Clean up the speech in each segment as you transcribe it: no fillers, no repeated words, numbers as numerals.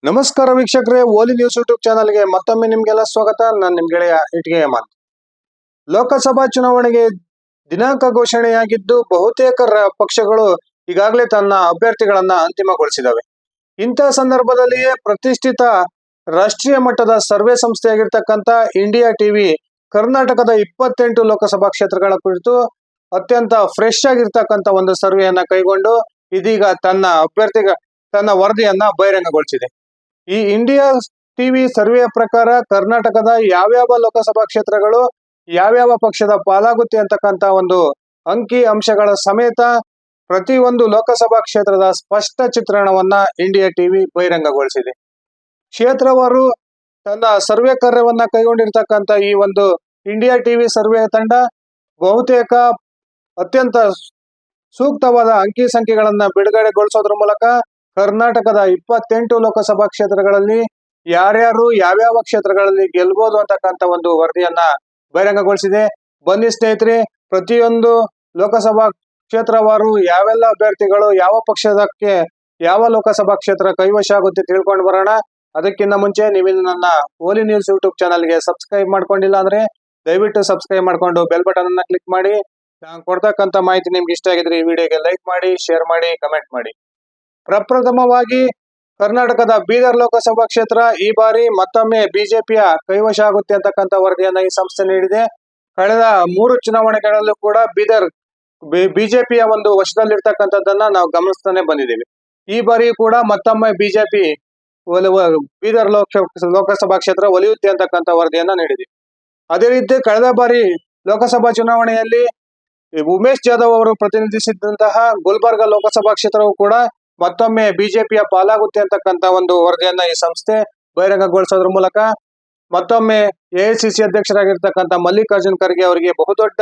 ನಮಸ್ಕಾರ ವೀಕ್ಷಕರೇ, ಓಲಿ news YouTube ಚಾನಲ್ಗೆ ಮತ್ತೊಮ್ಮೆ ನಿಮ್ಗೆಲ್ಲ ಸ್ವಾಗತ. ನಾನು ನಿಮ್ ಗೆಳೆಯ ಇಟ್ಗೆ ಹೇಮಂತ್. ಲೋಕಸಭಾ ಚುನಾವಣೆಗೆ ದಿನಾಂಕ ಘೋಷಣೆಯಾಗಿದ್ದು ಬಹುತೇಕ ಪಕ್ಷಗಳು ಈಗಾಗಲೇ ತನ್ನ ಅಭ್ಯರ್ಥಿಗಳನ್ನ ಅಂತಿಮಗೊಳಿಸಿದವೆ. ಇಂಥ ಸಂದರ್ಭದಲ್ಲಿಯೇ ಪ್ರತಿಷ್ಠಿತ ರಾಷ್ಟ್ರೀಯ ಮಟ್ಟದ ಸರ್ವೆ ಸಂಸ್ಥೆಯಾಗಿರ್ತಕ್ಕಂಥ ಇಂಡಿಯಾ ಟಿವಿ ಕರ್ನಾಟಕದ 28 ಲೋಕಸಭಾ ಕ್ಷೇತ್ರಗಳ ಕುರಿತು ಅತ್ಯಂತ ಫ್ರೆಶ್ ಆಗಿರ್ತಕ್ಕಂಥ ಒಂದು ಸರ್ವೆಯನ್ನ ಕೈಗೊಂಡು ಇದೀಗ ತನ್ನ ವರದಿಯನ್ನ ಬಹಿರಂಗಗೊಳಿಸಿದೆ. ಈ ಇಂಡಿಯಾ ಟಿವಿ ಸರ್ವೆಯ ಪ್ರಕಾರ ಕರ್ನಾಟಕದ ಯಾವ್ಯಾವ ಲೋಕಸಭಾ ಕ್ಷೇತ್ರಗಳು ಯಾವ್ಯಾವ ಪಕ್ಷದ ಪಾಲಾಗುತ್ತೆ ಅಂತಕ್ಕಂಥ ಒಂದು ಅಂಕಿ ಅಂಶಗಳ ಸಮೇತ ಪ್ರತಿಯೊಂದು ಲೋಕಸಭಾ ಕ್ಷೇತ್ರದ ಸ್ಪಷ್ಟ ಚಿತ್ರಣವನ್ನ ಇಂಡಿಯಾ ಟಿವಿ ಬಹಿರಂಗಗೊಳಿಸಿದೆ. ಕ್ಷೇತ್ರವಾರು ತನ್ನ ಸರ್ವೆ ಕಾರ್ಯವನ್ನ ಕೈಗೊಂಡಿರ್ತಕ್ಕಂಥ ಈ ಒಂದು ಇಂಡಿಯಾ ಟಿವಿ ಸರ್ವೆ ತಂಡ ಬಹುತೇಕ ಅತ್ಯಂತ ಸೂಕ್ತವಾದ ಅಂಕಿ ಸಂಖ್ಯೆಗಳನ್ನ ಬಿಡುಗಡೆಗೊಳಿಸೋದ್ರ ಮೂಲಕ ಕರ್ನಾಟಕದ 28 ಲೋಕಸಭಾ ಕ್ಷೇತ್ರಗಳಲ್ಲಿ ಯಾರ್ಯಾರು ಯಾವ್ಯಾವ ಕ್ಷೇತ್ರಗಳಲ್ಲಿ ಗೆಲ್ಬಹುದು ಅಂತಕ್ಕಂಥ ಒಂದು ವರದಿಯನ್ನ ಬಹಿರಂಗಗೊಳಿಸಿದೆ. ಬನ್ನಿ ಸ್ನೇಹಿತರೆ, ಪ್ರತಿಯೊಂದು ಲೋಕಸಭಾ ಕ್ಷೇತ್ರವಾರು ಯಾವೆಲ್ಲ ಅಭ್ಯರ್ಥಿಗಳು ಯಾವ ಪಕ್ಷದಕ್ಕೆ ಯಾವ ಲೋಕಸಭಾ ಕ್ಷೇತ್ರ ಕೈವಶ ಆಗುತ್ತೆ ತಿಳ್ಕೊಂಡು ಬರೋಣ. ಅದಕ್ಕಿಂತ ಮುಂಚೆ ನೀವು ನನ್ನ ಓಲಿ ನ್ಯೂಸ್ ಯೂಟ್ಯೂಬ್ ಚಾನಲ್ಗೆ ಸಬ್ಸ್ಕ್ರೈಬ್ ಮಾಡ್ಕೊಂಡಿಲ್ಲ ಅಂದ್ರೆ ದಯವಿಟ್ಟು ಸಬ್ಸ್ಕ್ರೈಬ್ ಮಾಡ್ಕೊಂಡು ಬೆಲ್ ಬಟನ್ ಅನ್ನ ಕ್ಲಿಕ್ ಮಾಡಿ. ನಾನು ಕೊಡ್ತಕ್ಕಂಥ ಮಾಹಿತಿ ನಿಮ್ಗೆ ಇಷ್ಟ ಆಗಿದ್ರೆ ಈ ವಿಡಿಯೋಗೆ ಲೈಕ್ ಮಾಡಿ, ಶೇರ್ ಮಾಡಿ, ಕಮೆಂಟ್ ಮಾಡಿ. ಪ್ರಪ್ರಥಮವಾಗಿ ಕರ್ನಾಟಕದ ಬೀದರ್ ಲೋಕಸಭಾ ಕ್ಷೇತ್ರ ಈ ಬಾರಿ ಮತ್ತೊಮ್ಮೆ ಬಿಜೆಪಿಯ ಕೈವಶ ಆಗುತ್ತೆ ಅಂತಕ್ಕಂಥ ವರದಿಯನ್ನ ಈ ಸಂಸ್ಥೆ ನೀಡಿದೆ. ಕಳೆದ 3 ಚುನಾವಣೆಗಳಲ್ಲೂ ಕೂಡ ಬೀದರ್ ಬಿಜೆಪಿಯ ಒಂದು ವಶದಲ್ಲಿರ್ತಕ್ಕಂಥದ್ದನ್ನ ನಾವು ಗಮನಿಸ್ತಾನೆ ಬಂದಿದ್ದೀವಿ. ಈ ಬಾರಿ ಕೂಡ ಮತ್ತೊಮ್ಮೆ ಬಿಜೆಪಿ ಬೀದರ್ ಲೋಕಸಭಾ ಕ್ಷೇತ್ರ ಒಲಿಯುತ್ತೆ ಅಂತಕ್ಕಂಥ ವರದಿಯನ್ನ ನೀಡಿದೆ. ಅದೇ ರೀತಿ ಕಳೆದ ಬಾರಿ ಲೋಕಸಭಾ ಚುನಾವಣೆಯಲ್ಲಿ ಉಮೇಶ್ ಜಾಧವ್ ಅವರು ಪ್ರತಿನಿಧಿಸಿದಂತಹ ಗುಲ್ಬರ್ಗ ಲೋಕಸಭಾ ಕ್ಷೇತ್ರವು ಕೂಡ ಮತ್ತೊಮ್ಮೆ ಬಿಜೆಪಿಯ ಪಾಲಾಗುತ್ತೆ ಅಂತಕ್ಕಂಥ ಒಂದು ವರದಿಯನ್ನ ಈ ಸಂಸ್ಥೆ ಬಹಿರಂಗಗೊಳಿಸೋದ್ರ ಮೂಲಕ ಮತ್ತೊಮ್ಮೆ ಎಐಸಿಸಿ ಅಧ್ಯಕ್ಷರಾಗಿರ್ತಕ್ಕಂಥ ಮಲ್ಲಿಕಾರ್ಜುನ್ ಖರ್ಗೆ ಅವರಿಗೆ ಬಹುದೊಡ್ಡ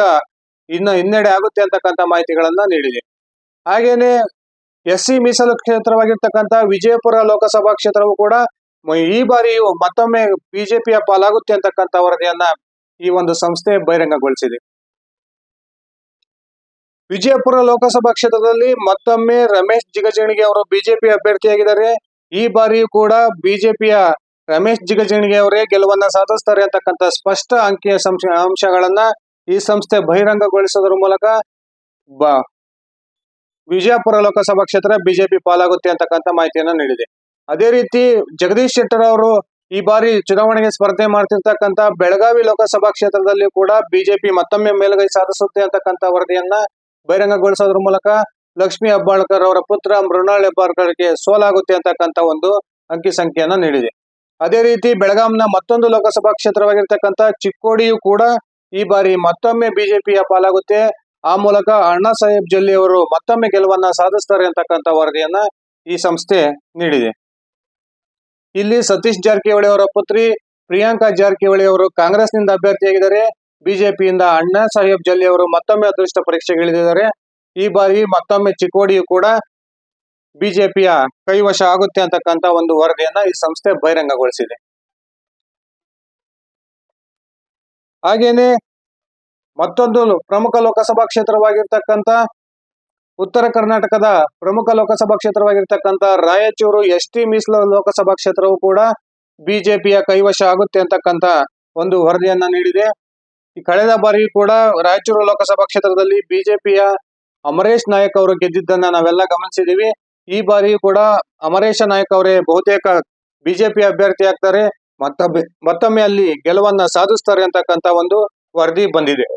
ಹಿನ್ನಡೆ ಆಗುತ್ತೆ ಅಂತಕ್ಕಂಥ ಮಾಹಿತಿಗಳನ್ನ ನೀಡಿದೆ. ಹಾಗೇನೆ ಎಸ್ಸಿ ಮೀಸಲು ಕ್ಷೇತ್ರವಾಗಿರ್ತಕ್ಕಂಥ ವಿಜಯಪುರ ಲೋಕಸಭಾ ಕ್ಷೇತ್ರವು ಕೂಡ ಈ ಬಾರಿ ಮತ್ತೊಮ್ಮೆ ಬಿಜೆಪಿಯ ಪಾಲಾಗುತ್ತೆ ಅಂತಕ್ಕಂಥ ವರದಿಯನ್ನ ಈ ಒಂದು ಸಂಸ್ಥೆ ಬಹಿರಂಗಗೊಳಿಸಿದೆ. ವಿಜಯಪುರ ಲೋಕಸಭಾ ಕ್ಷೇತ್ರದಲ್ಲಿ ಮತ್ತೊಮ್ಮೆ ರಮೇಶ್ ಜಿಗಜಿಣಗಿ ಅವರು ಬಿಜೆಪಿ ಅಭ್ಯರ್ಥಿಯಾಗಿದ್ದಾರೆ. ಈ ಬಾರಿಯೂ ಕೂಡ ಬಿಜೆಪಿಯ ರಮೇಶ್ ಜಿಗಜಿಣಗಿ ಅವರೇ ಗೆಲುವನ್ನ ಸಾಧಿಸ್ತಾರೆ ಅಂತಕ್ಕಂಥ ಸ್ಪಷ್ಟ ಅಂಶಗಳನ್ನ ಈ ಸಂಸ್ಥೆ ಬಹಿರಂಗಗೊಳಿಸೋದ್ರ ಮೂಲಕ ವಿಜಯಪುರ ಲೋಕಸಭಾ ಕ್ಷೇತ್ರ ಬಿಜೆಪಿ ಪಾಲಾಗುತ್ತೆ ಅಂತಕ್ಕಂಥ ಮಾಹಿತಿಯನ್ನ ನೀಡಿದೆ. ಅದೇ ರೀತಿ ಜಗದೀಶ್ ಶೆಟ್ಟರ್ ಅವರು ಈ ಬಾರಿ ಚುನಾವಣೆಗೆ ಸ್ಪರ್ಧೆ ಮಾಡ್ತಿರ್ತಕ್ಕಂಥ ಬೆಳಗಾವಿ ಲೋಕಸಭಾ ಕ್ಷೇತ್ರದಲ್ಲಿ ಕೂಡ ಬಿಜೆಪಿ ಮತ್ತೊಮ್ಮೆ ಮೇಲುಗೈ ಸಾಧಿಸುತ್ತೆ ಅಂತಕ್ಕಂಥ ವರದಿಯನ್ನ ಬಹಿರಂಗಗೊಳಿಸೋದ್ರ ಮೂಲಕ ಲಕ್ಷ್ಮೀ ಹೆಬ್ಬಾಳ್ಕರ್ ಅವರ ಪುತ್ರ ಮೃಣಾಲ್ ಹೆಬ್ಬಾಳ್ಕರ್ಗೆ ಸೋಲಾಗುತ್ತೆ ಅಂತಕ್ಕಂಥ ಒಂದು ಅಂಕಿ ಸಂಖ್ಯೆಯನ್ನ ನೀಡಿದೆ. ಅದೇ ರೀತಿ ಬೆಳಗಾಂನ ಮತ್ತೊಂದು ಲೋಕಸಭಾ ಕ್ಷೇತ್ರವಾಗಿರ್ತಕ್ಕಂಥ ಚಿಕ್ಕೋಡಿಯು ಕೂಡ ಈ ಬಾರಿ ಮತ್ತೊಮ್ಮೆ ಬಿಜೆಪಿಯ ಪಾಲಾಗುತ್ತೆ. ಆ ಮೂಲಕ ಅಣ್ಣಾ ಸಾಹೇಬ್ ಜೊಲ್ಲೆ ಅವರು ಮತ್ತೊಮ್ಮೆ ಗೆಲುವನ್ನ ಸಾಧಿಸ್ತಾರೆ ಅಂತಕ್ಕಂಥ ವರದಿಯನ್ನ ಈ ಸಂಸ್ಥೆ ನೀಡಿದೆ. ಇಲ್ಲಿ ಸತೀಶ್ ಜಾರಕಿಹೊಳಿ ಅವರ ಪುತ್ರಿ ಪ್ರಿಯಾಂಕಾ ಜಾರಕಿಹೊಳಿ ಅವರು ಕಾಂಗ್ರೆಸ್ನಿಂದ ಅಭ್ಯರ್ಥಿಯಾಗಿದ್ದಾರೆ. ಬಿಜೆಪಿಯಿಂದ ಅಣ್ಣಾ ಸಾಹೇಬ್ ಜೊಲ್ಲೆ ಅವರು ಮತ್ತೊಮ್ಮೆ ಅದೃಷ್ಟ ಪರೀಕ್ಷೆಗಿಳಿದಿದ್ದಾರೆ. ಈ ಬಾರಿ ಮತ್ತೊಮ್ಮೆ ಚಿಕ್ಕೋಡಿಯು ಕೂಡ ಬಿಜೆಪಿಯ ಕೈವಶ ಆಗುತ್ತೆ ಅಂತಕ್ಕಂಥ ಒಂದು ವರದಿಯನ್ನ ಈ ಸಂಸ್ಥೆ ಬಹಿರಂಗಗೊಳಿಸಿದೆ. ಹಾಗೇನೆ ಮತ್ತೊಂದು ಪ್ರಮುಖ ಲೋಕಸಭಾ ಕ್ಷೇತ್ರವಾಗಿರ್ತಕ್ಕಂಥ ಉತ್ತರ ಕರ್ನಾಟಕದ ಪ್ರಮುಖ ಲೋಕಸಭಾ ಕ್ಷೇತ್ರವಾಗಿರ್ತಕ್ಕಂಥ ರಾಯಚೂರು ಎಸ್ಟಿ ಮೀಸಲು ಲೋಕಸಭಾ ಕ್ಷೇತ್ರವು ಕೂಡ ಬಿಜೆಪಿಯ ಕೈವಶ ಆಗುತ್ತೆ ಅಂತಕ್ಕಂಥ ಒಂದು ವರದಿಯನ್ನ ನೀಡಿದೆ. ಕಳೆದ ಬಾರಿ ಕೂಡ ರಾಯಚೂರು ಲೋಕಸಭಾ ಕ್ಷೇತ್ರದಲ್ಲಿ ಬಿಜೆಪಿಯ ಅಮರೇಶ್ ನಾಯಕ್ ಅವರು ಗೆದ್ದಿದ್ದನ್ನ ನಾವೆಲ್ಲ ಗಮನಿಸಿದೀವಿ. ಈ ಬಾರಿ ಕೂಡ ಅಮರೇಶ ನಾಯಕ್ ಅವರೇ ಬಹುತೇಕ ಬಿಜೆಪಿ ಅಭ್ಯರ್ಥಿ ಆಗ್ತಾರೆ, ಮತ್ತೊಮ್ಮೆ ಅಲ್ಲಿ ಗೆಲುವನ್ನ ಸಾಧಿಸ್ತಾರೆ ಅಂತಕ್ಕಂಥ ಒಂದು ವರದಿ ಬಂದಿದೆ.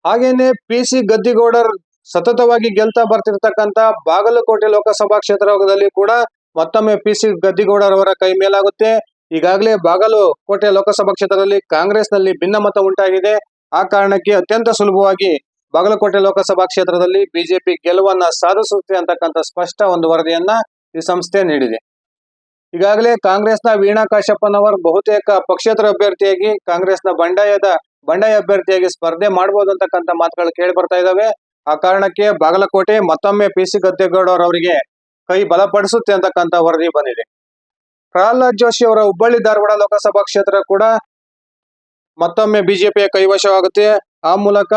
ಹಾಗೇನೆ PC ಗದ್ದಿಗೌಡರ್ ಸತತವಾಗಿ ಗೆಲ್ತಾ ಬರ್ತಿರ್ತಕ್ಕಂಥ ಬಾಗಲಕೋಟೆ ಲೋಕಸಭಾ ಕ್ಷೇತ್ರದಲ್ಲಿ ಕೂಡ ಮತ್ತೊಮ್ಮೆ PC ಗದ್ದಿಗೌಡರ್ ಅವರ ಕೈ ಮೇಲಾಗುತ್ತೆ. ಈಗಾಗಲೇ ಬಾಗಲಕೋಟೆ ಲೋಕಸಭಾ ಕ್ಷೇತ್ರದಲ್ಲಿ ಕಾಂಗ್ರೆಸ್ನಲ್ಲಿ ಭಿನ್ನಮತ ಉಂಟಾಗಿದೆ. ಆ ಕಾರಣಕ್ಕೆ ಅತ್ಯಂತ ಸುಲಭವಾಗಿ ಬಾಗಲಕೋಟೆ ಲೋಕಸಭಾ ಕ್ಷೇತ್ರದಲ್ಲಿ ಬಿಜೆಪಿ ಗೆಲುವನ್ನ ಸಾಧಿಸುತ್ತೆ ಅಂತಕ್ಕಂಥ ಸ್ಪಷ್ಟ ಒಂದು ವರದಿಯನ್ನ ಈ ಸಂಸ್ಥೆ ನೀಡಿದೆ. ಈಗಾಗಲೇ ಕಾಂಗ್ರೆಸ್ನ ವೀಣಾ ಕಾಶಪ್ಪನವರ್ ಬಹುತೇಕ ಪಕ್ಷೇತರ ಅಭ್ಯರ್ಥಿಯಾಗಿ ಕಾಂಗ್ರೆಸ್ನ ಬಂಡಾಯ ಅಭ್ಯರ್ಥಿಯಾಗಿ ಸ್ಪರ್ಧೆ ಮಾಡಬಹುದು ಅಂತಕ್ಕಂಥ ಮಾತುಗಳು ಕೇಳಿ ಬರ್ತಾ ಇದಾವೆ. ಆ ಕಾರಣಕ್ಕೆ ಬಾಗಲಕೋಟೆ ಮತ್ತೊಮ್ಮೆ PC ಗದ್ದಿಗೌಡರ್ ಅವರಿಗೆ ಕೈ ಬಲಪಡಿಸುತ್ತೆ ಅಂತಕ್ಕಂಥ ವರದಿ ಬಂದಿದೆ. ಪ್ರಹ್ಲಾದ್ ಜೋಶಿ ಅವರ ಹುಬ್ಬಳ್ಳಿ ಧಾರವಾಡ ಲೋಕಸಭಾ ಕ್ಷೇತ್ರ ಕೂಡ ಮತ್ತೊಮ್ಮೆ ಬಿಜೆಪಿಯ ಕೈವಶವಾಗುತ್ತೆ. ಆ ಮೂಲಕ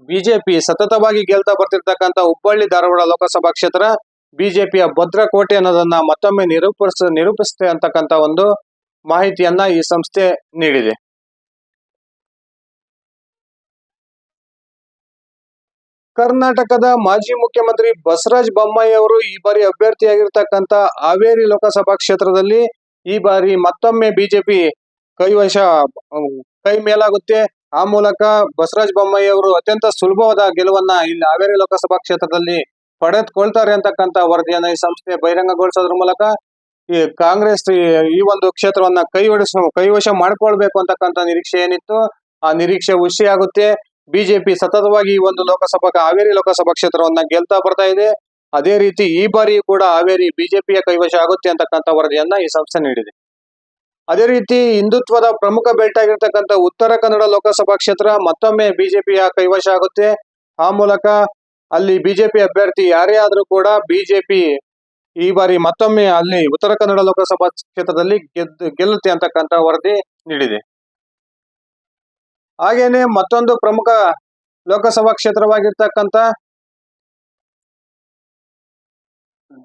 ಬಿಜೆಪಿ ಸತತವಾಗಿ ಗೆಲ್ತಾ ಬರ್ತಿರ್ತಕ್ಕಂಥ ಹುಬ್ಬಳ್ಳಿ ಧಾರವಾಡ ಲೋಕಸಭಾ ಕ್ಷೇತ್ರ ಬಿಜೆಪಿಯ ಭದ್ರಕೋಟೆ ಅನ್ನೋದನ್ನ ಮತ್ತೊಮ್ಮೆ ನಿರೂಪಿಸುತ್ತೆ ಅಂತಕ್ಕಂತ ಒಂದು ಮಾಹಿತಿಯನ್ನ ಈ ಸಂಸ್ಥೆ ನೀಡಿದೆ. ಕರ್ನಾಟಕದ ಮಾಜಿ ಮುಖ್ಯಮಂತ್ರಿ ಬಸವರಾಜ ಬೊಮ್ಮಾಯಿ ಅವರು ಈ ಬಾರಿ ಅಭ್ಯರ್ಥಿಯಾಗಿರ್ತಕ್ಕಂತ ಹಾವೇರಿ ಲೋಕಸಭಾ ಕ್ಷೇತ್ರದಲ್ಲಿ ಈ ಬಾರಿ ಮತ್ತೊಮ್ಮೆ ಬಿಜೆಪಿ ಕೈ ಮೇಲಾಗುತ್ತೆ. ಆ ಮೂಲಕ ಬಸವರಾಜ ಬೊಮ್ಮಾಯಿ ಅವರು ಅತ್ಯಂತ ಸುಲಭವಾದ ಗೆಲುವನ್ನ ಇಲ್ಲಿ ಹಾವೇರಿ ಲೋಕಸಭಾ ಕ್ಷೇತ್ರದಲ್ಲಿ ಪಡೆದುಕೊಳ್ತಾರೆ ಅಂತಕ್ಕಂತ ವರದಿಯನ್ನ ಈ ಸಂಸ್ಥೆ ಬಹಿರಂಗಗೊಳಿಸೋದ್ರ ಮೂಲಕ ಈ ಕಾಂಗ್ರೆಸ್ ಈ ಒಂದು ಕ್ಷೇತ್ರವನ್ನ ಕೈವಶ ಮಾಡ್ಕೊಳ್ಬೇಕು ಅಂತಕ್ಕಂತ ನಿರೀಕ್ಷೆ ಏನಿತ್ತು ಆ ನಿರೀಕ್ಷೆ ಹುಸಿಯಾಗುತ್ತೆ. ಬಿಜೆಪಿ ಸತತವಾಗಿ ಈ ಒಂದು ಹಾವೇರಿ ಲೋಕಸಭಾ ಕ್ಷೇತ್ರವನ್ನ ಗೆಲ್ತಾ ಬರ್ತಾ ಇದೆ. ಅದೇ ರೀತಿ ಈ ಬಾರಿ ಕೂಡ ಹಾವೇರಿ ಬಿಜೆಪಿಯ ಕೈವಶ ಆಗುತ್ತೆ ಅಂತಕ್ಕಂತ ವರದಿಯನ್ನ ಈ ಸಂಸ್ಥೆ ನೀಡಿದೆ. ಅದೇ ರೀತಿ ಹಿಂದುತ್ವದ ಪ್ರಮುಖ ಬೆಲ್ಟ್ ಆಗಿರ್ತಕ್ಕಂಥ ಉತ್ತರ ಕನ್ನಡ ಲೋಕಸಭಾ ಕ್ಷೇತ್ರ ಮತ್ತೊಮ್ಮೆ ಬಿಜೆಪಿಯ ಕೈವಶ ಆಗುತ್ತೆ. ಆ ಮೂಲಕ ಅಲ್ಲಿ ಬಿಜೆಪಿ ಅಭ್ಯರ್ಥಿ ಯಾರೇ ಆದ್ರೂ ಕೂಡ ಬಿಜೆಪಿ ಈ ಬಾರಿ ಮತ್ತೊಮ್ಮೆ ಅಲ್ಲಿ ಉತ್ತರ ಕನ್ನಡ ಲೋಕಸಭಾ ಕ್ಷೇತ್ರದಲ್ಲಿ ಗೆಲ್ಲುತ್ತೆ ಅಂತಕ್ಕಂಥ ವರದಿ ನೀಡಿದೆ. ಹಾಗೇನೆ ಮತ್ತೊಂದು ಪ್ರಮುಖ ಲೋಕಸಭಾ ಕ್ಷೇತ್ರವಾಗಿರ್ತಕ್ಕಂಥ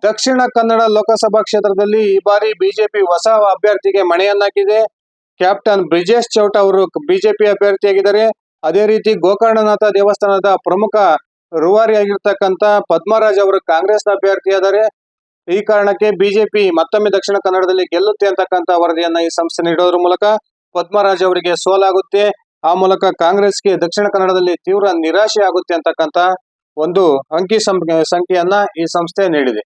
ದಕ್ಷಿಣ ಕನ್ನಡ ಲೋಕಸಭಾ ಕ್ಷೇತ್ರದಲ್ಲಿ ಈ ಬಾರಿ ಬಿಜೆಪಿ ಹೊಸ ಅಭ್ಯರ್ಥಿಗೆ ಮಣೆಯನ್ನಾಕಿದೆ. ಕ್ಯಾಪ್ಟನ್ ಬ್ರಿಜೇಶ್ ಚೌಟ ಅವರು ಬಿಜೆಪಿ ಅಭ್ಯರ್ಥಿಯಾಗಿದ್ದಾರೆ. ಅದೇ ರೀತಿ ಗೋಕರ್ಣನಾಥ ದೇವಸ್ಥಾನದ ಪ್ರಮುಖ ರೂವಾರಿ ಆಗಿರ್ತಕ್ಕಂಥ ಪದ್ಮರಾಜ್ ಅವರು ಕಾಂಗ್ರೆಸ್ನ ಅಭ್ಯರ್ಥಿಯಾದರೆ. ಈ ಕಾರಣಕ್ಕೆ ಬಿಜೆಪಿ ಮತ್ತೊಮ್ಮೆ ದಕ್ಷಿಣ ಕನ್ನಡದಲ್ಲಿ ಗೆಲ್ಲುತ್ತೆ ಅಂತಕ್ಕಂಥ ವರದಿಯನ್ನ ಈ ಸಂಸ್ಥೆ ನೀಡೋದ್ರ ಮೂಲಕ ಪದ್ಮರಾಜ್ ಅವರಿಗೆ ಸೋಲಾಗುತ್ತೆ. ಆ ಮೂಲಕ ಕಾಂಗ್ರೆಸ್ಗೆ ದಕ್ಷಿಣ ಕನ್ನಡದಲ್ಲಿ ತೀವ್ರ ನಿರಾಶೆ ಆಗುತ್ತೆ ಅಂತಕ್ಕಂಥ ಒಂದು ಅಂಕಿ ಸಂಖ್ಯೆಯನ್ನ ಈ ಸಂಸ್ಥೆ ನೀಡಿದೆ.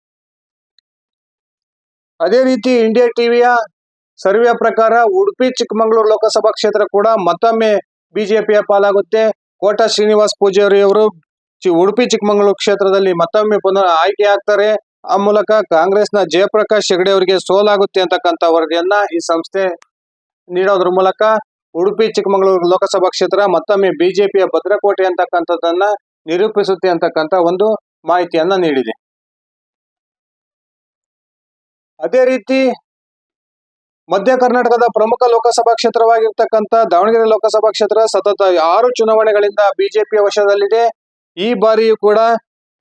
ಅದೇ ರೀತಿ ಇಂಡಿಯಾ ಟಿವಿಯ ಸರ್ವೆ ಪ್ರಕಾರ ಉಡುಪಿ ಚಿಕ್ಕಮಗಳೂರು ಲೋಕಸಭಾ ಕ್ಷೇತ್ರ ಕೂಡ ಮತ್ತೊಮ್ಮೆ ಬಿಜೆಪಿಯ ಪಾಲಾಗುತ್ತೆ. ಕೋಟ ಶ್ರೀನಿವಾಸ್ ಪೂಜಾರಿ ಅವರು ಉಡುಪಿ ಚಿಕ್ಕಮಗಳೂರು ಕ್ಷೇತ್ರದಲ್ಲಿ ಮತ್ತೊಮ್ಮೆ ಪುನರ್ ಆಯ್ಕೆ ಆಗ್ತಾರೆ. ಆ ಮೂಲಕ ಕಾಂಗ್ರೆಸ್ನ ಜಯಪ್ರಕಾಶ್ ಹೆಗಡೆ ಅವರಿಗೆ ಸೋಲಾಗುತ್ತೆ ಅಂತಕ್ಕಂಥ ವರದಿಯನ್ನ ಈ ಸಂಸ್ಥೆ ನೀಡೋದ್ರ ಮೂಲಕ ಉಡುಪಿ ಚಿಕ್ಕಮಗಳೂರು ಲೋಕಸಭಾ ಕ್ಷೇತ್ರ ಮತ್ತೊಮ್ಮೆ ಬಿಜೆಪಿಯ ಭದ್ರಕೋಟೆ ಅಂತಕ್ಕಂಥದ್ದನ್ನ ನಿರೂಪಿಸುತ್ತೆ ಅಂತಕ್ಕಂಥ ಒಂದು ಮಾಹಿತಿಯನ್ನ ನೀಡಿದೆ. ಅದೇ ರೀತಿ ಮಧ್ಯ ಕರ್ನಾಟಕದ ಪ್ರಮುಖ ಲೋಕಸಭಾ ಕ್ಷೇತ್ರವಾಗಿರ್ತಕ್ಕಂಥ ದಾವಣಗೆರೆ ಲೋಕಸಭಾ ಕ್ಷೇತ್ರ ಸತತ 6 ಚುನಾವಣೆಗಳಿಂದ ಬಿಜೆಪಿಯ ವಶದಲ್ಲಿದೆ. ಈ ಬಾರಿಯೂ ಕೂಡ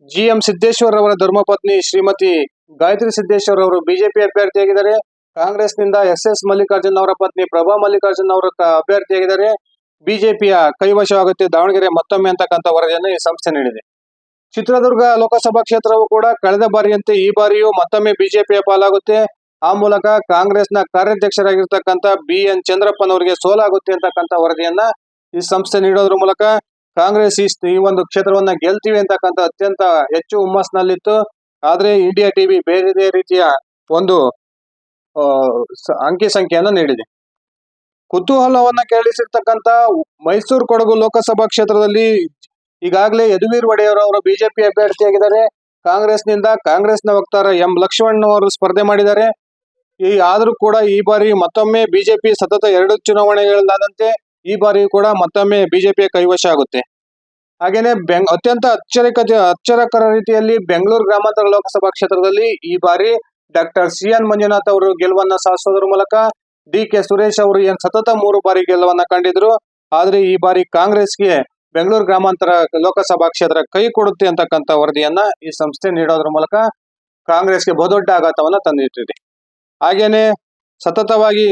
GM ಸಿದ್ದೇಶ್ವರ್ ಅವರ ಧರ್ಮಪತ್ನಿ ಶ್ರೀಮತಿ ಗಾಯತ್ರಿ ಸಿದ್ದೇಶ್ವರ್ ಅವರು ಬಿಜೆಪಿ ಅಭ್ಯರ್ಥಿಯಾಗಿದ್ದಾರೆ. ಕಾಂಗ್ರೆಸ್ನಿಂದ SS ಮಲ್ಲಿಕಾರ್ಜುನ್ ಅವರ ಪತ್ನಿ ಪ್ರಭಾ ಮಲ್ಲಿಕಾರ್ಜುನ್ ಅವರು ಅಭ್ಯರ್ಥಿಯಾಗಿದ್ದಾರೆ. ಬಿಜೆಪಿಯ ಕೈವಶವಾಗುತ್ತೆ ದಾವಣಗೆರೆ ಮತ್ತೊಮ್ಮೆ ಅಂತಕ್ಕಂಥ ವರದಿಯನ್ನು ಈ ಸಂಸ್ಥೆ ನೀಡಿದೆ. ಚಿತ್ರದುರ್ಗ ಲೋಕಸಭಾ ಕ್ಷೇತ್ರವು ಕೂಡ ಕಳೆದ ಬಾರಿಯಂತೆ ಈ ಬಾರಿಯೂ ಮತ್ತೊಮ್ಮೆ ಬಿಜೆಪಿಯ ಪಾಲಾಗುತ್ತೆ. ಆ ಮೂಲಕ ಕಾಂಗ್ರೆಸ್ನ ಕಾರ್ಯಾಧ್ಯಕ್ಷರಾಗಿರ್ತಕ್ಕಂಥ BN ಚಂದ್ರಪ್ಪನವರಿಗೆ ಸೋಲಾಗುತ್ತೆ ಅಂತಕ್ಕಂಥ ವರದಿಯನ್ನ ಈ ಸಂಸ್ಥೆ ನೀಡೋದ್ರ ಮೂಲಕ ಕಾಂಗ್ರೆಸ್ ಈ ಒಂದು ಕ್ಷೇತ್ರವನ್ನ ಗೆಲ್ತೀವಿ ಅಂತಕ್ಕಂಥ ಅತ್ಯಂತ ಹೆಚ್ಚು ಹುಮ್ಮಸ್ನಲ್ಲಿತ್ತು. ಆದ್ರೆ ಇಂಡಿಯಾ ಟಿವಿ ಬೇರೆ ರೀತಿಯ ಒಂದು ಅಂಕಿ ಸಂಖ್ಯೆಯನ್ನು ನೀಡಿದೆ. ಕುತೂಹಲವನ್ನ ಕೇಳಿಸಿರ್ತಕ್ಕಂಥ ಮೈಸೂರು ಕೊಡಗು ಲೋಕಸಭಾ ಕ್ಷೇತ್ರದಲ್ಲಿ ಈಗಾಗಲೇ ಯದುವೀರ್ ಒಡೆಯರ್ ಅವರು ಬಿಜೆಪಿ ಅಭ್ಯರ್ಥಿಯಾಗಿದ್ದಾರೆ. ಕಾಂಗ್ರೆಸ್ನ ವಕ್ತಾರ M ಲಕ್ಷ್ಮಣ್ ಅವರು ಸ್ಪರ್ಧೆ ಮಾಡಿದ್ದಾರೆ. ಆದ್ರೂ ಕೂಡ ಈ ಬಾರಿ ಮತ್ತೊಮ್ಮೆ ಬಿಜೆಪಿ ಸತತ 2 ಚುನಾವಣೆಗಳಾದಂತೆ ಈ ಬಾರಿ ಕೂಡ ಮತ್ತೊಮ್ಮೆ ಬಿಜೆಪಿಯ ಕೈವಶ ಆಗುತ್ತೆ. ಹಾಗೇನೆ ಅತ್ಯಂತ ಅಚ್ಚರಕರ ರೀತಿಯಲ್ಲಿ ಬೆಂಗಳೂರು ಗ್ರಾಮಾಂತರ ಲೋಕಸಭಾ ಕ್ಷೇತ್ರದಲ್ಲಿ ಈ ಬಾರಿ ಡಾಕ್ಟರ್ CN ಮಂಜುನಾಥ್ ಅವರು ಗೆಲುವನ್ನ ಸಾಧಿಸೋದ್ರ ಮೂಲಕ DK ಸುರೇಶ್ ಅವರು ಸತತ 3 ಬಾರಿ ಗೆಲುವನ್ನ ಕಂಡಿದ್ರು. ಆದ್ರೆ ಈ ಬಾರಿ ಕಾಂಗ್ರೆಸ್ಗೆ ಬೆಂಗಳೂರು ಗ್ರಾಮಾಂತರ ಲೋಕಸಭಾ ಕ್ಷೇತ್ರ ಕೈ ಕೊಡುತ್ತೆ ಅಂತಕ್ಕಂಥ ವರದಿಯನ್ನ ಈ ಸಂಸ್ಥೆ ನೀಡೋದ್ರ ಮೂಲಕ ಕಾಂಗ್ರೆಸ್ಗೆ ಬಹುದೊಡ್ಡ ಆಘಾತವನ್ನ ತಂದಿಟ್ಟಿದೆ. ಹಾಗೇನೆ ಸತತವಾಗಿ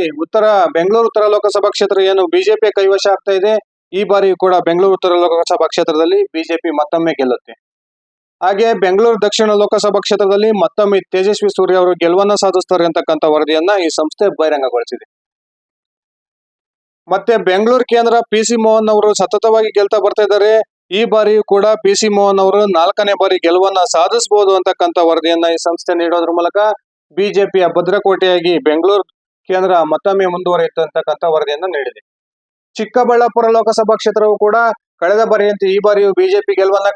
ಬೆಂಗಳೂರು ಉತ್ತರ ಲೋಕಸಭಾ ಕ್ಷೇತ್ರ ಏನು ಬಿಜೆಪಿ ಕೈವಶ ಆಗ್ತಾ ಇದೆ, ಈ ಬಾರಿ ಕೂಡ ಬೆಂಗಳೂರು ಉತ್ತರ ಲೋಕಸಭಾ ಕ್ಷೇತ್ರದಲ್ಲಿ ಬಿಜೆಪಿ ಮತ್ತೊಮ್ಮೆ ಗೆಲ್ಲುತ್ತೆ. ಹಾಗೆ ಬೆಂಗಳೂರು ದಕ್ಷಿಣ ಲೋಕಸಭಾ ಕ್ಷೇತ್ರದಲ್ಲಿ ಮತ್ತೊಮ್ಮೆ ತೇಜಸ್ವಿ ಸೂರ್ಯ ಅವರು ಗೆಲುವನ್ನ ಸಾಧಿಸ್ತಾರೆ ಅಂತಕ್ಕಂಥ ವರದಿಯನ್ನ ಈ ಸಂಸ್ಥೆ ಬಹಿರಂಗಗೊಳಿಸಿದೆ. ಮತ್ತೆ ಬೆಂಗಳೂರು ಕೇಂದ್ರ PC ಮೋಹನ್ ಅವರು ಸತತವಾಗಿ ಗೆಲ್ತಾ ಬರ್ತಾ ಇದ್ದಾರೆ. ಈ ಬಾರಿಯೂ ಕೂಡ PC ಮೋಹನ್ ಅವರು 4ನೇ ಬಾರಿ ಗೆಲುವನ್ನ ಸಾಧಿಸಬಹುದು ಅಂತಕ್ಕಂಥ ವರದಿಯನ್ನ ಈ ಸಂಸ್ಥೆ ನೀಡೋದ್ರ ಮೂಲಕ ಬಿಜೆಪಿಯ ಭದ್ರಕೋಟೆಯಾಗಿ ಬೆಂಗಳೂರು ಕೇಂದ್ರ ಮತ್ತೊಮ್ಮೆ ಮುಂದುವರಿಯುತ್ತೆ ಅಂತಕ್ಕಂಥ ವರದಿಯನ್ನ ನೀಡಿದೆ. ಚಿಕ್ಕಬಳ್ಳಾಪುರ ಲೋಕಸಭಾ ಕ್ಷೇತ್ರವು ಕೂಡ ಕಳೆದ ಬಾರಿಯಂತೆ ಈ ಬಾರಿಯೂ ಬಿಜೆಪಿ ಗೆಲುವನ್ನ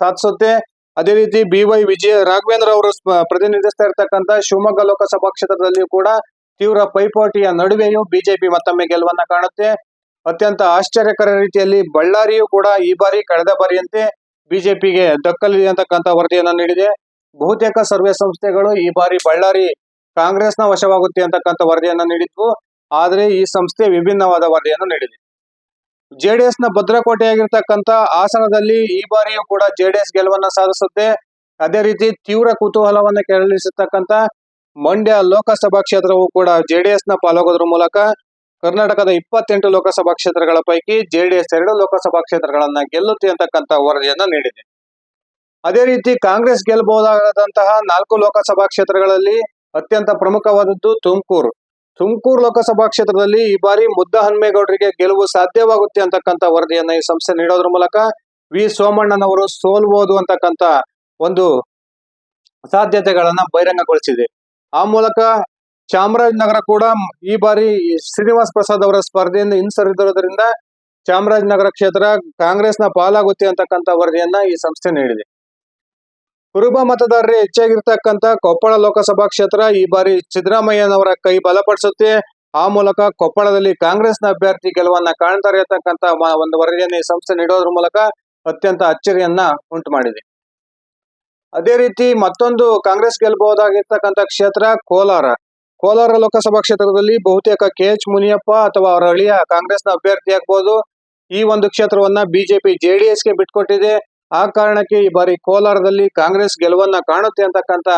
ಸಾಧಿಸುತ್ತೆ. ಅದೇ ರೀತಿ BY ರಾಘವೇಂದ್ರ ಅವರು ಪ್ರತಿನಿಧಿಸ್ತಾ ಇರ್ತಕ್ಕಂಥ ಶಿವಮೊಗ್ಗ ಲೋಕಸಭಾ ಕ್ಷೇತ್ರದಲ್ಲಿ ಕೂಡ ತೀವ್ರ ಪೈಪೋಟಿಯ ನಡುವೆಯೂ ಬಿಜೆಪಿ ಮತ್ತೊಮ್ಮೆ ಗೆಲುವನ್ನ ಕಾಣುತ್ತೆ. ಅತ್ಯಂತ ಆಶ್ಚರ್ಯಕರ ರೀತಿಯಲ್ಲಿ ಬಳ್ಳಾರಿಯೂ ಕೂಡ ಈ ಬಾರಿ ಕಳೆದ ಬಾರಿಯಂತೆ ಬಿಜೆಪಿಗೆ ದಕ್ಕಲಿದೆ ಅಂತಕ್ಕಂಥ ವರದಿಯನ್ನ ನೀಡಿದೆ. ಬಹುತೇಕ ಸರ್ವೆ ಸಂಸ್ಥೆಗಳು ಈ ಬಾರಿ ಬಳ್ಳಾರಿ ಕಾಂಗ್ರೆಸ್ನ ವಶವಾಗುತ್ತೆ ಅಂತಕ್ಕಂಥ ವರದಿಯನ್ನ ನೀಡಿದ್ವು. ಆದ್ರೆ ಈ ಸಂಸ್ಥೆ ವಿಭಿನ್ನವಾದ ವರದಿಯನ್ನು ನೀಡಿದೆ. JDS ನ ಭದ್ರಕೋಟೆಯಾಗಿರ್ತಕ್ಕಂಥ ಹಾಸನದಲ್ಲಿ ಈ ಬಾರಿಯೂ ಕೂಡ JDS ಗೆಲುವನ್ನ ಸಾಧಿಸುತ್ತೆ. ಅದೇ ರೀತಿ ತೀವ್ರ ಕುತೂಹಲವನ್ನ ಕೆರಳಿಸತಕ್ಕಂತ ಮಂಡ್ಯ ಲೋಕಸಭಾ ಕ್ಷೇತ್ರವು ಕೂಡ ಜೆಡಿಎಸ್ ನ ಪಾಲಾಗೋದ್ರ ಮೂಲಕ ಕರ್ನಾಟಕದ 28 ಲೋಕಸಭಾ ಕ್ಷೇತ್ರಗಳ ಪೈಕಿ ಜೆಡಿಎಸ್ 2 ಲೋಕಸಭಾ ಕ್ಷೇತ್ರಗಳನ್ನ ಗೆಲ್ಲುತ್ತೆ ಅಂತಕ್ಕಂಥ ವರದಿಯನ್ನ ನೀಡಿದೆ. ಅದೇ ರೀತಿ ಕಾಂಗ್ರೆಸ್ ಗೆಲ್ಲಬಹುದಾದಂತಹ 4 ಲೋಕಸಭಾ ಕ್ಷೇತ್ರಗಳಲ್ಲಿ ಅತ್ಯಂತ ಪ್ರಮುಖವಾದದ್ದು ತುಮಕೂರು ಲೋಕಸಭಾ ಕ್ಷೇತ್ರದಲ್ಲಿ ಈ ಬಾರಿ ಮುದ್ದಹನುಮೇಗೌಡರಿಗೆ ಗೆಲುವು ಸಾಧ್ಯವಾಗುತ್ತೆ ಅಂತಕ್ಕಂಥ ವರದಿಯನ್ನ ಈ ಸಂಸ್ಥೆ ನೀಡೋದ್ರ ಮೂಲಕ ವಿ ಸೋಮಣ್ಣನವರು ಸೋಲ್ಬಹುದು ಅಂತಕ್ಕಂಥ ಒಂದು ಸಾಧ್ಯತೆಗಳನ್ನ ಬಹಿರಂಗಗೊಳಿಸಿದೆ. ಆ ಮೂಲಕ ಚಾಮರಾಜನಗರ ಕೂಡ ಈ ಬಾರಿ ಶ್ರೀನಿವಾಸ್ ಪ್ರಸಾದ್ ಅವರ ಸ್ಪರ್ಧೆಯಿಂದ ಹಿಂಸರಿದಿರೋದ್ರಿಂದ ಚಾಮರಾಜನಗರ ಕ್ಷೇತ್ರ ಕಾಂಗ್ರೆಸ್ನ ಪಾಲಾಗುತ್ತೆ ಅಂತಕ್ಕಂಥ ವರದಿಯನ್ನ ಈ ಸಂಸ್ಥೆ ನೀಡಿದೆ. ಕುರುಬ ಮತದಾರರೇ ಹೆಚ್ಚಾಗಿರ್ತಕ್ಕಂಥ ಕೊಪ್ಪಳ ಲೋಕಸಭಾ ಕ್ಷೇತ್ರ ಈ ಬಾರಿ ಸಿದ್ದರಾಮಯ್ಯನವರ ಕೈ ಬಲಪಡಿಸುತ್ತೆ. ಆ ಮೂಲಕ ಕೊಪ್ಪಳದಲ್ಲಿ ಕಾಂಗ್ರೆಸ್ನ ಅಭ್ಯರ್ಥಿ ಗೆಲುವನ್ನ ಕಾಣ್ತಾರೆ ಅಂತಕ್ಕಂಥ ಒಂದು ವರದಿಯನ್ನು ಈ ಸಂಸ್ಥೆ ನೀಡೋದ್ರ ಮೂಲಕ ಅತ್ಯಂತ ಅಚ್ಚರಿಯನ್ನ ಉಂಟು ಮಾಡಿದೆ. ಅದೇ ರೀತಿ ಮತ್ತೊಂದು ಕಾಂಗ್ರೆಸ್ ಗೆಲ್ಲಬಹುದಾಗಿರ್ತಕ್ಕಂಥ ಕ್ಷೇತ್ರ ಕೋಲಾರ ಲೋಕಸಭಾ ಕ್ಷೇತ್ರದಲ್ಲಿ ಬಹುತೇಕ KH ಮುನಿಯಪ್ಪ ಅಥವಾ ಅವರ ಅಳಿಯ ಕಾಂಗ್ರೆಸ್ನ ಅಭ್ಯರ್ಥಿ ಆಗ್ಬಹುದು. ಈ ಒಂದು ಕ್ಷೇತ್ರವನ್ನ ಬಿಜೆಪಿ JDSಗೆ ಬಿಟ್ಕೊಟ್ಟಿದೆ. ಆ ಕಾರಣಕ್ಕೆ ಈ ಬಾರಿ ಕೋಲಾರದಲ್ಲಿ ಕಾಂಗ್ರೆಸ್ ಗೆಲುವನ್ನ ಕಾಣುತ್ತೆ ಅಂತಕ್ಕಂಥ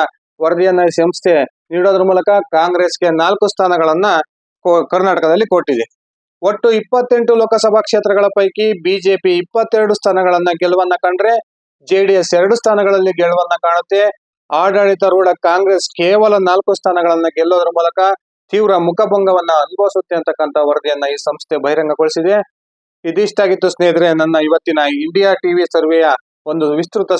ವರದಿಯನ್ನ ಈ ಸಂಸ್ಥೆ ನೀಡೋದ್ರ ಮೂಲಕ ಕಾಂಗ್ರೆಸ್ಗೆ 4 ಸ್ಥಾನಗಳನ್ನ ಕರ್ನಾಟಕದಲ್ಲಿ ಕೊಟ್ಟಿದೆ. ಒಟ್ಟು 28 ಲೋಕಸಭಾ ಕ್ಷೇತ್ರಗಳ ಪೈಕಿ ಬಿಜೆಪಿ 22 ಸ್ಥಾನಗಳನ್ನ ಗೆಲುವನ್ನ ಕಂಡ್ರೆ JDS 2 ಸ್ಥಾನಗಳಲ್ಲಿ ಗೆಲುವನ್ನ ಕಾಣುತ್ತೆ. ಆಡಳಿತಾರೂಢ ಕಾಂಗ್ರೆಸ್ ಕೇವಲ 4 ಸ್ಥಾನಗಳನ್ನ ಗೆಲ್ಲೋದ್ರ ಮೂಲಕ ತೀವ್ರ ಮುಖಭಂಗವನ್ನ ಅನುಭವಿಸುತ್ತೆ ಅಂತಕ್ಕಂಥ ವರದಿಯನ್ನ ಈ ಸಂಸ್ಥೆ ಬಹಿರಂಗಗೊಳಿಸಿದೆ. ಇದಿಷ್ಟಾಗಿತ್ತು ಸ್ನೇಹಿತರೆ, ನನ್ನ ಇವತ್ತಿನ ಇಂಡಿಯಾ ಟಿವಿ ಸರ್ವೆಯ ಒಂದು ವಿಸ್ತೃತ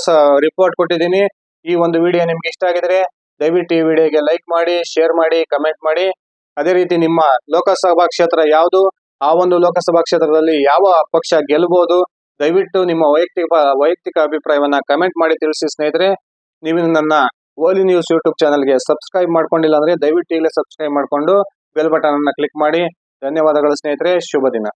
ರಿಪೋರ್ಟ್ ಕೊಟ್ಟಿದ್ದೀನಿ. ಈ ಒಂದು ವಿಡಿಯೋ ನಿಮ್ಗೆ ಇಷ್ಟ ಆಗಿದ್ರೆ ದಯವಿಟ್ಟು ಈ ವಿಡಿಯೋಗೆ ಲೈಕ್ ಮಾಡಿ, ಶೇರ್ ಮಾಡಿ, ಕಮೆಂಟ್ ಮಾಡಿ. ಅದೇ ರೀತಿ ನಿಮ್ಮ ಲೋಕಸಭಾ ಕ್ಷೇತ್ರ ಯಾವುದು, ಆ ಒಂದು ಲೋಕಸಭಾ ಕ್ಷೇತ್ರದಲ್ಲಿ ಯಾವ ಪಕ್ಷ ಗೆಲ್ಲಬಹುದು, ದಯವಿಟ್ಟು ನಿಮ್ಮ ವೈಯಕ್ತಿಕ ಅಭಿಪ್ರಾಯವನ್ನ ಕಮೆಂಟ್ ಮಾಡಿ ತಿಳಿಸಿ ಸ್ನೇಹಿತರೆ. ನೀವು ನನ್ನ ಓಲಿ ನ್ಯೂಸ್ ಯೂಟ್ಯೂಬ್ ಚಾನಲ್ಗೆ ಸಬ್ಸ್ಕ್ರೈಬ್ ಮಾಡ್ಕೊಂಡಿಲ್ಲ ಅಂದ್ರೆ ದಯವಿಟ್ಟು ಈಗಲೇ ಸಬ್ಸ್ಕ್ರೈಬ್ ಮಾಡ್ಕೊಂಡು ಬೆಲ್ ಬಟನ್ ಅನ್ನ ಕ್ಲಿಕ್ ಮಾಡಿ. ಧನ್ಯವಾದಗಳು ಸ್ನೇಹಿತರೆ, ಶುಭ ದಿನ.